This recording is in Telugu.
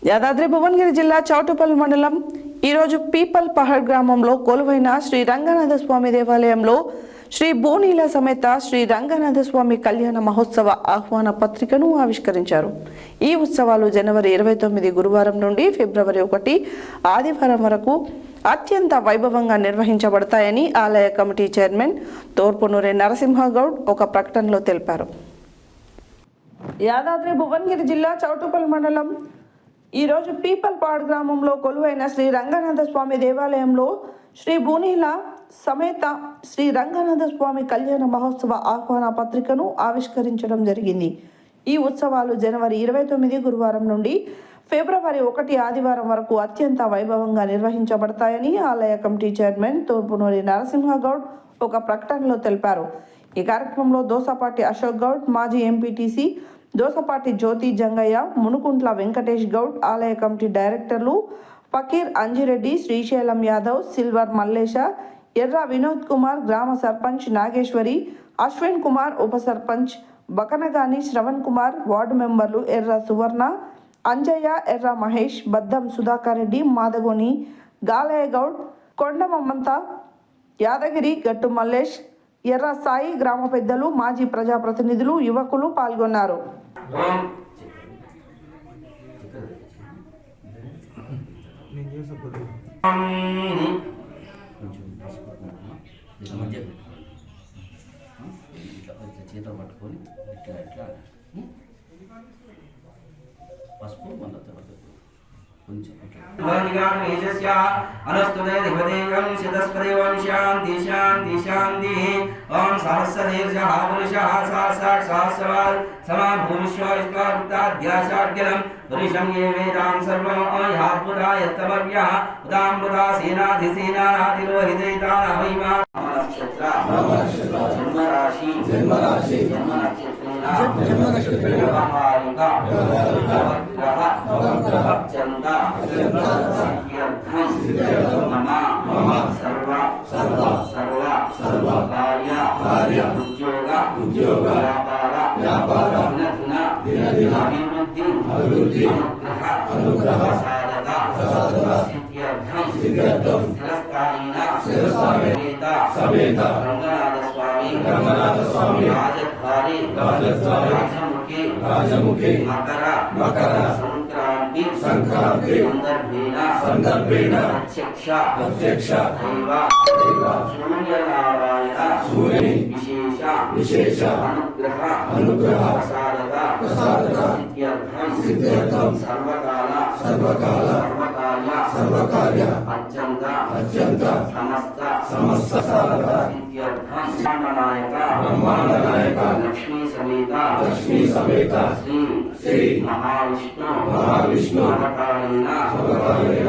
యాదాద్రి భువనగిరి జిల్లా చౌటుపల్లి మండలం ఈరోజు పీపల్ పహాడ్ గ్రామంలో కొలువైన శ్రీ రంగనాథ స్వామి దేవాలయంలో శ్రీ బోనీల సమేత శ్రీ రంగనాథ స్వామి కళ్యాణ మహోత్సవ ఆహ్వాన పత్రికను ఆవిష్కరించారు. ఈ ఉత్సవాలు జనవరి 29 గురువారం నుండి ఫిబ్రవరి 1 ఆదివారం వరకు అత్యంత వైభవంగా నిర్వహించబడతాయని ఆలయ కమిటీ చైర్మన్ తోర్పునూరి నరసింహగౌడ్ ఒక ప్రకటనలో తెలిపారు. యాదాద్రి భువనగిరి జిల్లా చౌటుపల్లి మండలం ఈరోజు పీపల్ పహాడ్ గ్రామంలో కొలువైన శ్రీ రంగనాథ స్వామి దేవాలయంలో శ్రీ బోనీల సమేత శ్రీ రంగనాథ స్వామి కళ్యాణ మహోత్సవ ఆహ్వాన పత్రికను ఆవిష్కరించడం జరిగింది. ఈ ఉత్సవాలు జనవరి 29 గురువారం నుండి ఫిబ్రవరి 1 ఆదివారం వరకు అత్యంత వైభవంగా నిర్వహించబడతాయని ఆలయ కమిటీ చైర్మన్ తోర్పునూరి నరసింహగౌడ్ ఒక ప్రకటనలో తెలిపారు. ఈ కార్యక్రమంలో దోసపాటి అశోక్ గౌడ్, మాజీ ఎంపీటీసీ దోసపాటి జ్యోతి జంగయ్య, మునుకుంట్ల వెంకటేష్ గౌడ్, ఆలయ కమిటీ డైరెక్టర్లు ఫకీర్ అంజిరెడ్డి, శ్రీశైలం యాదవ్, సిల్వర్ మల్లేశ, ఎర్ర వినోద్ కుమార్, గ్రామ సర్పంచ్ నాగేశ్వరి, అశ్విన్ కుమార్, ఉప సర్పంచ్ బకనగాని శ్రవణ్ కుమార్, వార్డు మెంబర్లు ఎర్ర సువర్ణ, అంజయ్య, ఎర్ర మహేష్, బద్దం సుధాకర్ రెడ్డి, మాదగోని గాలయ్య గౌడ్, కొండ మమ్మంత, యాదగిరి, గట్టు మల్లేష్, ఎర్ర సాయి, గ్రామ పెద్దలు, మాజీ ప్రజాప్రతినిధులు, యువకులు పాల్గొన్నారు. ओम सहस्रशीर्षः पुरुषः साक्षात् सहस्रवान् समा भूमिष्वरिष्टाद्याशार्गिलं पुरुषं ये वेदां सर्वं अय्यात्पुरा यत्तमव्यः उदाम्बुदा सेनाधिसेनानादिरोहितैतानहैमा जन्मराशि जन्मनक्षत्रेण नवग्रह चन्दा मम सर्व कार्य उद्योग व्यापार अभिवृद्धि अनुग्रह साधता सिद्ध्यर्थं स्थिरस्थानेन समेत रंगनाथ स्वामी राजमुखे मकर संक्रांति संदर्भेण प्रत्यक्ष सूर्य विशेष अनुग्रह प्रसादता सिद्ध्यर्थं सर्वकार्य अत्यंत समस्त साधता ब्रह्मांड नायक लक्ष्मी समेत श्री महाविष्णु अवतारेण